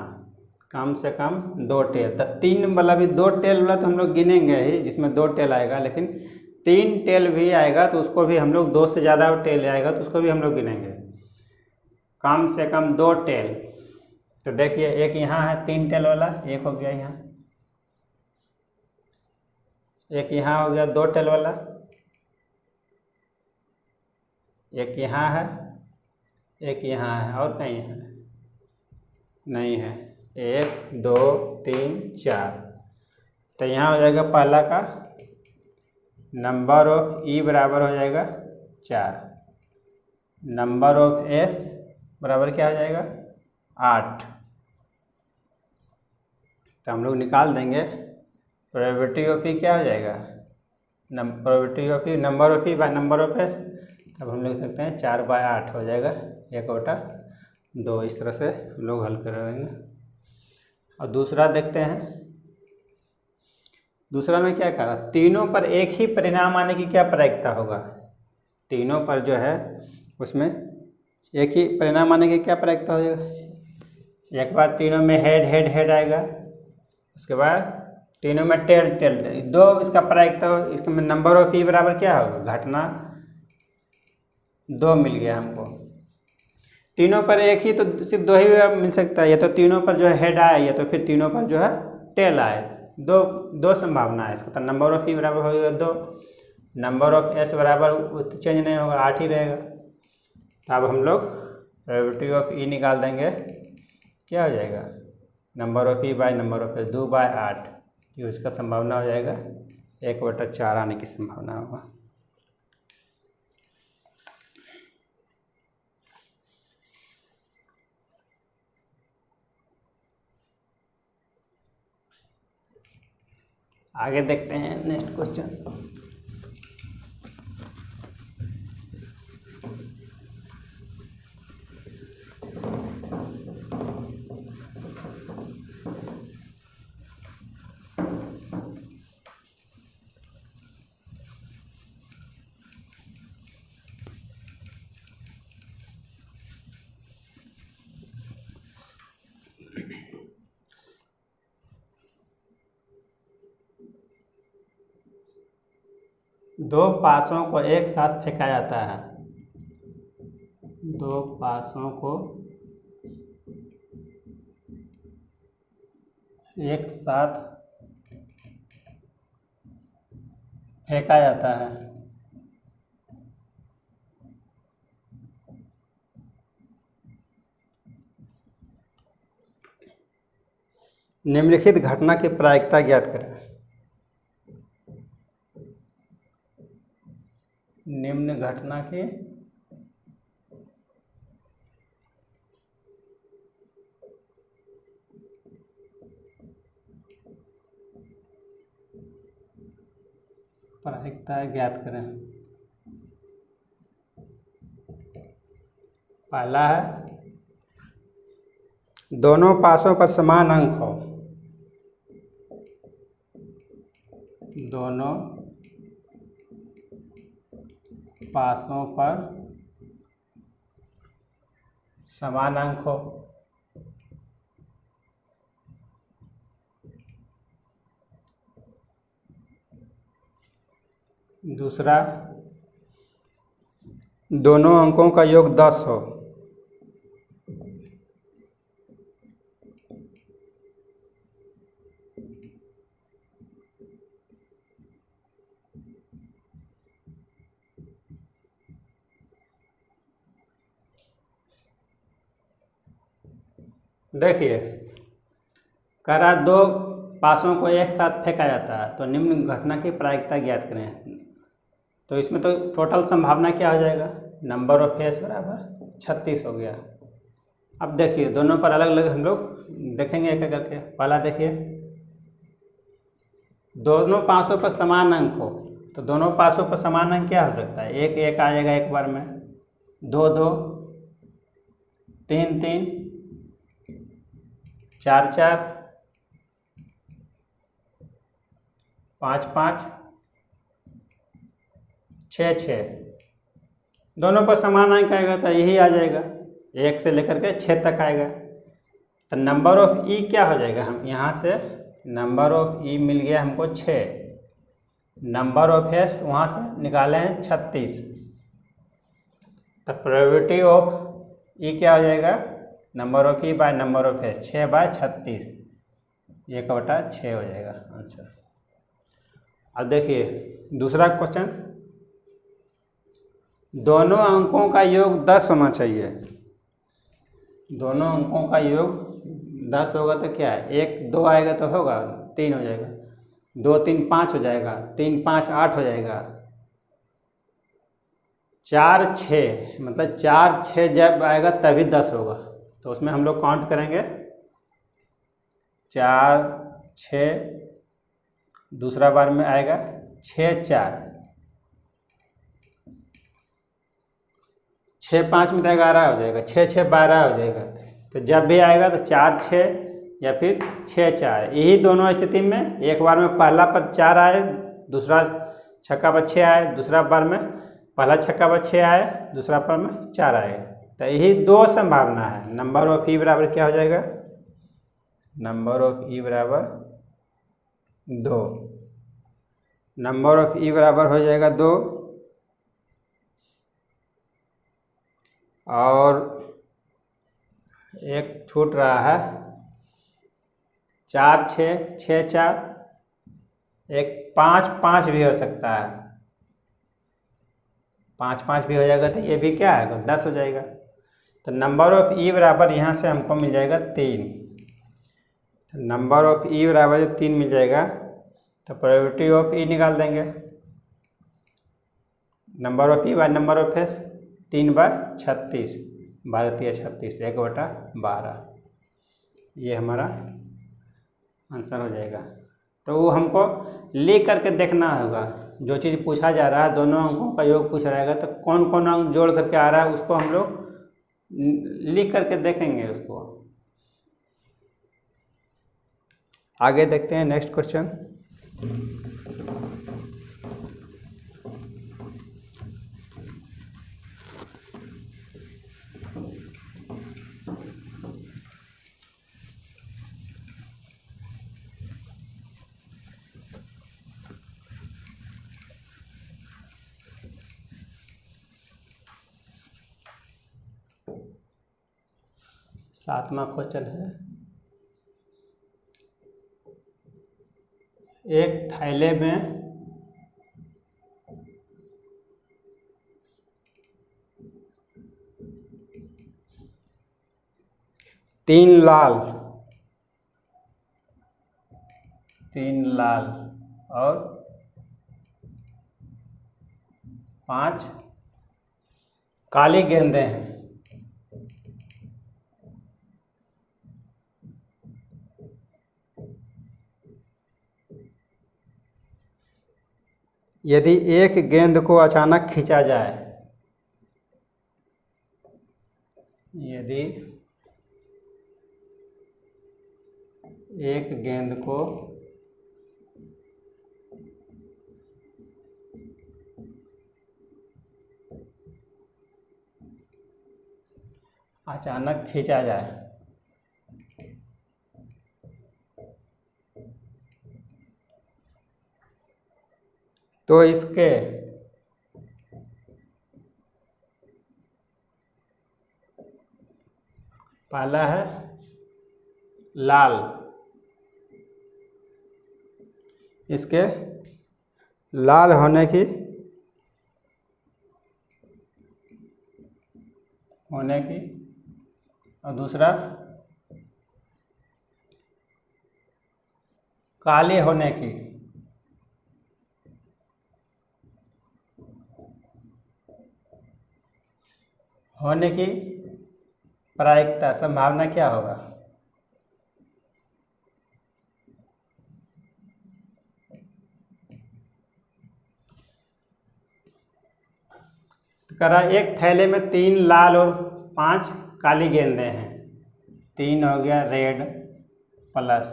कम से कम 2 टेल। तो 3 वाला भी 2 टेल वाला तो हम लोग गिनेंगे ही, जिसमें 2 टेल आएगा, लेकिन 3 टेल भी आएगा तो उसको भी हम लोग, 2 से ज़्यादा टेल आएगा तो उसको भी हम लोग गिनेंगे। कम से कम 2 टेल। तो देखिए एक यहाँ है 3 टेल वाला, एक हो गया यहाँ, एक यहाँ हो गया 2 टेल वाला, एक यहाँ है, एक यहाँ है, और कहीं है नहीं है। 1 2 3 4। तो यहाँ हो जाएगा पहला का नंबर ऑफ ई बराबर हो जाएगा 4, नंबर ऑफ एस बराबर क्या हो जाएगा 8। तो हम लोग निकाल देंगे प्रोबेबिलिटी ऑफ ई क्या हो जाएगा, probability of E number of E by number of S. तब हम लिख सकते हैं 4/8 हो जाएगा 1/2। इस तरह से हम लोग हल कर देंगे। और दूसरा देखते हैं, दूसरा में क्या करा, तीनों पर एक ही परिणाम आने की क्या प्रायिकता होगा। तीनों पर जो है उसमें एक ही परिणाम आने की क्या प्रायिकता हो जाएगा, एक बार तीनों में हेड हेड हेड आएगा, उसके बाद तीनों में टेल टेल, दो इसका प्रायिकता, इसके नंबर ऑफ ई बराबर क्या होगा, घटना 2 मिल गया हमको। तीनों पर एक ही तो सिर्फ 2 ही मिल सकता है, या तो तीनों पर जो है हेड आए, या तो फिर तीनों पर जो है टेल आए। दो संभावना है इसका, तो नंबर ऑफ ई बराबर होगा 2, नंबर ऑफ एस बराबर चेंज नहीं होगा, 8 ही रहेगा। तो अब हम लोग प्रोबेबिलिटी ऑफ ई निकाल देंगे, क्या हो जाएगा, number of E by number of S, 2/8, ये उसका संभावना हो जाएगा 1/4 आने की संभावना होगा। आगे देखते हैं नेक्स्ट क्वेश्चन। दो पासों को एक साथ फेंका जाता है, दो पासों को एक साथ फेंका जाता है। निम्नलिखित घटना की प्रायिकता ज्ञात करें। निम्न घटना की प्रायिकता ज्ञात करें। पहला है दोनों पासों पर समान अंक हो, दोनों पासों पर समान अंक हो। दूसरा, दोनों अंकों का योग 10 हो। देखिए, कह रहा दो पासों को एक साथ फेंका जाता है, तो निम्न घटना की प्रायिकता ज्ञात करें। तो इसमें तो टोटल संभावना क्या हो जाएगा, नंबर ऑफ एस बराबर 36 हो गया। अब देखिए दोनों पर अलग अलग हम लोग देखेंगे एक एक करके। पहला देखिए, दोनों पासों पर समान अंक हो, तो दोनों पासों पर समान अंक क्या हो सकता है, 1 1 आ जाएगा एक बार में, 2 2, 3 3, 4 4, 5 5, 6 6, दोनों पर समान अंक आएगा तो यही आ जाएगा, 1 से लेकर के 6 तक आएगा। तो नंबर ऑफ ई क्या हो जाएगा, हम यहाँ से नंबर ऑफ ई मिल गया हमको 6, नंबर ऑफ एस वहाँ से निकाले हैं 36, तो प्रोबेबिलिटी ऑफ ई क्या हो जाएगा, number of E by number of S, 6/36, 1/6 हो जाएगा आंसर। अब देखिए दूसरा क्वेश्चन, दोनों अंकों का योग 10 होना चाहिए। दोनों अंकों का योग 10 होगा तो क्या है, 1 2 आएगा तो होगा 3 हो जाएगा, 2 3 5 हो जाएगा, 3 5 8 हो जाएगा, 4 6, मतलब 4 6 जब आएगा तभी 10 होगा। तो उसमें हम लोग काउंट करेंगे, 4 6, दूसरा बार में आएगा 6 4, 6 5 में तो 11 हो जाएगा, 6 6 12 हो जाएगा। तो जब भी आएगा तो 4 6 या फिर 6 4, यही दोनों स्थिति में एक बार में पहला पर 4 आए, दूसरा छक्का पर 6 आए, दूसरा बार में पहला छक्का पर 6 आए, दूसरा पर में 4 आए। तो यही दो संभावना है, नंबर ऑफ ई बराबर क्या हो जाएगा, नंबर ऑफ ई बराबर 2। नंबर ऑफ ई बराबर हो जाएगा 2 और एक छूट रहा है 4 6 6 4, एक 5 5 भी हो सकता है, 5 5 भी हो जाएगा तो ये भी क्या है 10 हो जाएगा। तो नंबर ऑफ ई बराबर यहाँ से हमको मिल जाएगा 3। तो नंबर ऑफ ई बराबर जब 3 मिल जाएगा तो प्रोबेबिलिटी ऑफ ई निकाल देंगे। Number of E by number of S, 3/36, 12×36, 1/12, ये हमारा आंसर हो जाएगा। तो वो हमको लिख करके देखना होगा, जो चीज़ पूछा जा रहा है दोनों अंकों का योग पूछा रहेगा तो कौन कौन अंक जोड़ करके आ रहा है उसको हम लोग लिख करके देखेंगे उसको। आगे देखते हैं नेक्स्ट क्वेश्चन। सातवां क्वेश्चन है, एक थैले में 3 लाल और 5 काली गेंदें हैं। यदि एक गेंद को अचानक खींचा जाए, यदि एक गेंद को अचानक खींचा जाए तो इसके पहला है लाल, इसके लाल होने की और दूसरा काले होने की। होने की प्रायिकता संभावना क्या होगा? करा एक थैले में 3 लाल और 5 काली गेंदें हैं। 3 हो गया रेड प्लस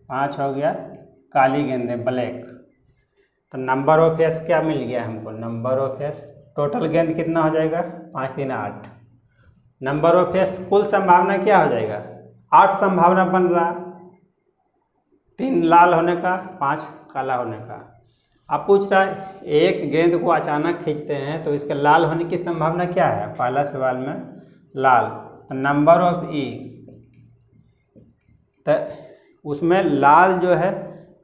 5 हो गया काली गेंदें ब्लैक। तो नंबर ऑफ एस क्या मिल गया हमको? नंबर ऑफ एस टोटल गेंद कितना हो जाएगा? 5 3 8। नंबर ऑफ एस कुल संभावना क्या हो जाएगा? 8 संभावना बन रहा, 3 लाल होने का 5 काला होने का। अब पूछ रहा है एक गेंद को अचानक खींचते हैं तो इसके लाल होने की संभावना क्या है? पहला सवाल में लाल, तो नंबर ऑफ ई, तो उसमें लाल जो है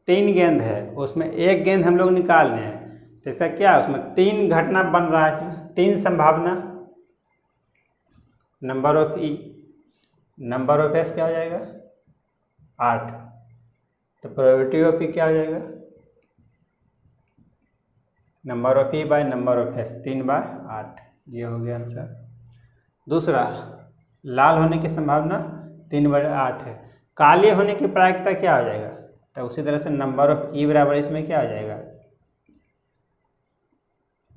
3 गेंद है, उसमें एक गेंद हम लोग निकाल रहे हैं तो इसका क्या है? उसमें 3 घटना बन रहा है, इसमें 3 संभावना। Number of E, number of S क्या हो जाएगा? 8। तो प्रोबेबिलिटी ऑफ ई क्या हो जाएगा? Number of E by number of S, 3/8। ये हो गया आंसर। दूसरा, लाल होने की संभावना 3/8 है। काले होने की प्रायिकता क्या हो जाएगा? तो उसी तरह से नंबर ऑफ ई बराबर इसमें क्या हो जाएगा?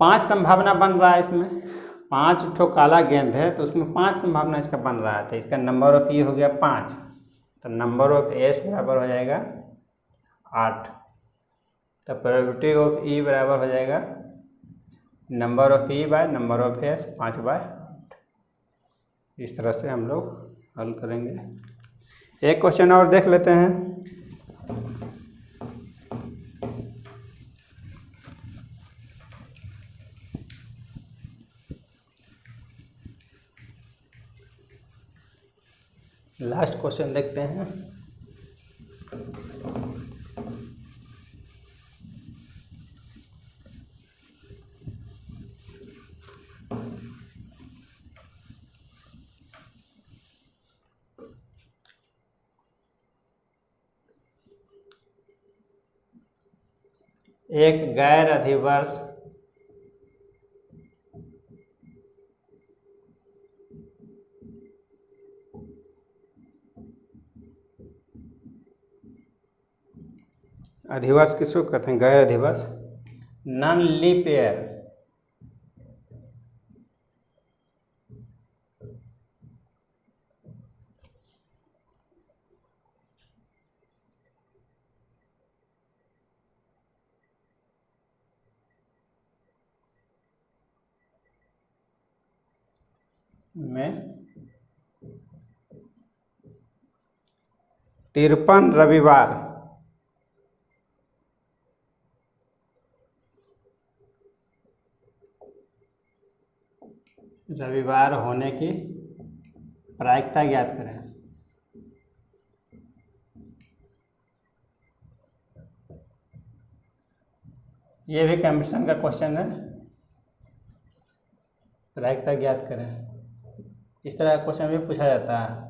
5 संभावना बन रहा है इसमें, 5 ठो काला गेंद है तो उसमें 5 संभावना इसका बन रहा है, तो इसका नंबर ऑफ ई हो गया 5। तो नंबर ऑफ एस बराबर हो जाएगा 8। तो प्रोबेबिलिटी ऑफ ई बराबर हो जाएगा number of E by number of S 5/8। इस तरह से हम लोग हल करेंगे। एक क्वेश्चन और देख लेते हैं। लास्ट क्वेश्चन देखते हैं। एक गैर अधिवर्ष अधिवर्ष किसको कहते हैं? गैर अधिवर्ष, नॉन लीप ईयर में 53 रविवार होने की प्रायिकता ज्ञात करें। ये भी कंपटीशन का क्वेश्चन है, प्रायिकता ज्ञात करें। इस तरह का क्वेश्चन भी पूछा जाता है।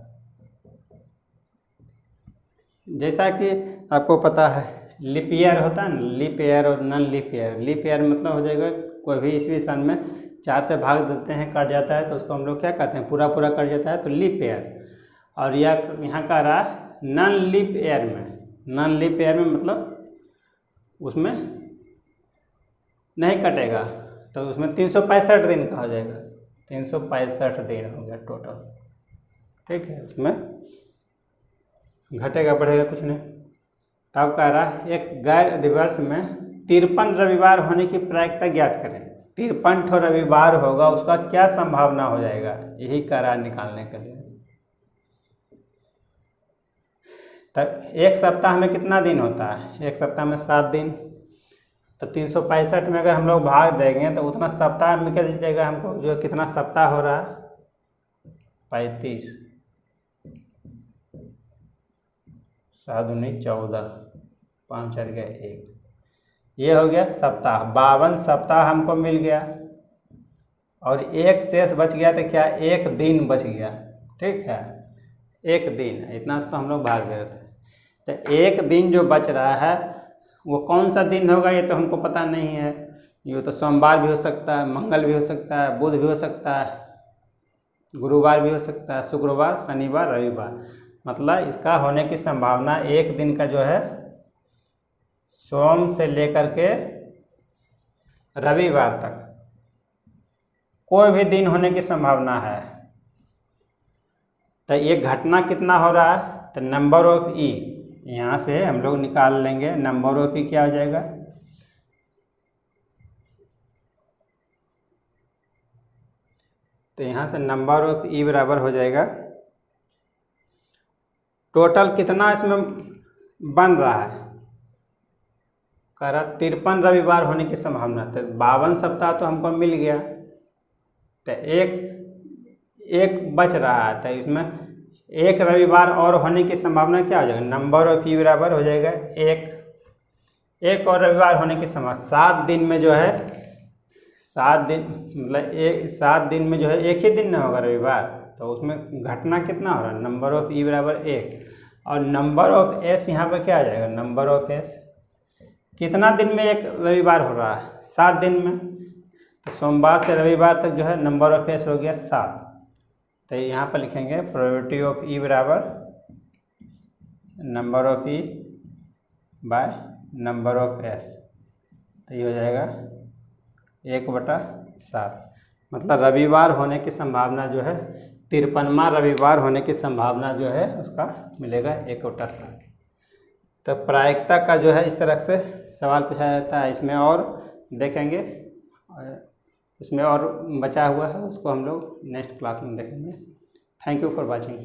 जैसा कि आपको पता है लीप ईयर होता है ना, लीप ईयर और non leap year. Leap year मतलब हो जाएगा कोई भी ईस्वी सन में 4 से भाग देते हैं, कट जाता है, तो उसको हम लोग क्या कहते हैं? पूरा पूरा कट जाता है तो लीप ईयर। और यहाँ कह रहा है नॉन लीप ईयर में। नॉन लीप ईयर में मतलब उसमें नहीं कटेगा, तो उसमें 365 दिन का हो जाएगा। 365 दिन हो गया टोटल, ठीक है। उसमें घटेगा बढ़ेगा कुछ नहीं। तब कह रहा है एक गैर अधिवर्ष में 53 रविवार होने की प्रायिकता ज्ञात करें। 53 रविवार होगा, उसका क्या संभावना हो जाएगा, यही कह रहा है निकालने के लिए। तब एक सप्ताह में कितना दिन होता है? एक सप्ताह में 7 दिन। तो 365 में अगर हम लोग भाग देंगे तो उतना सप्ताह निकल जाएगा हमको, जो कितना सप्ताह हो रहा है? 35, 7 दूनी 14, 5 4 गया 1। ये हो गया सप्ताह। 52 सप्ताह हमको मिल गया और एक शेष बच गया, तो क्या? एक दिन बच गया, ठीक है। एक दिन, इतना तो हम लोग भाग दे रहे थे। तो एक दिन जो बच रहा है वो कौन सा दिन होगा ये तो हमको पता नहीं है। ये तो सोमवार भी हो सकता है, मंगल भी हो सकता है, बुध भी हो सकता है, गुरुवार भी हो सकता है, शुक्रवार, शनिवार, रविवार। मतलब इसका होने की संभावना एक दिन का जो है सोम से लेकर के रविवार तक कोई भी दिन होने की संभावना है। तो ये घटना कितना हो रहा है? तो नंबर ऑफ ई, यहाँ से हम लोग निकाल लेंगे। नंबर ऑफ ई क्या हो जाएगा? तो यहाँ से नंबर ऑफ ई बराबर हो जाएगा, टोटल कितना इसमें बन रहा है? कह रहा 53 रविवार होने की संभावना। तो 52 सप्ताह तो हमको मिल गया, तो एक बच रहा है। तो इसमें एक रविवार और होने की संभावना क्या हो जाएगा? नंबर ऑफ ई बराबर हो जाएगा एक और रविवार होने की संभावना। 7 दिन में जो है 7 दिन मतलब 7 दिन में जो है एक ही दिन ना होगा रविवार, तो उसमें घटना कितना हो रहा है? नंबर ऑफ ई बराबर 1। और नंबर ऑफ एस यहाँ पर क्या आ जाएगा? नंबर ऑफ एस कितना दिन में एक रविवार हो रहा है? 7 दिन में। तो सोमवार से रविवार तक जो है नंबर ऑफ एस हो गया 7। तो यहाँ पर लिखेंगे प्रोबेबिलिटी ऑफ ई बराबर number of E by number of S. तो ये हो जाएगा 1/7। मतलब रविवार होने की संभावना जो है 53वां रविवार होने की संभावना जो है उसका मिलेगा 1/7। तो प्रायिकता का जो है इस तरह से सवाल पूछा जाता है। इसमें और देखेंगे, इसमें और बचा हुआ है, उसको हम लोग नेक्स्ट क्लास में देखेंगे। Thank you for watching.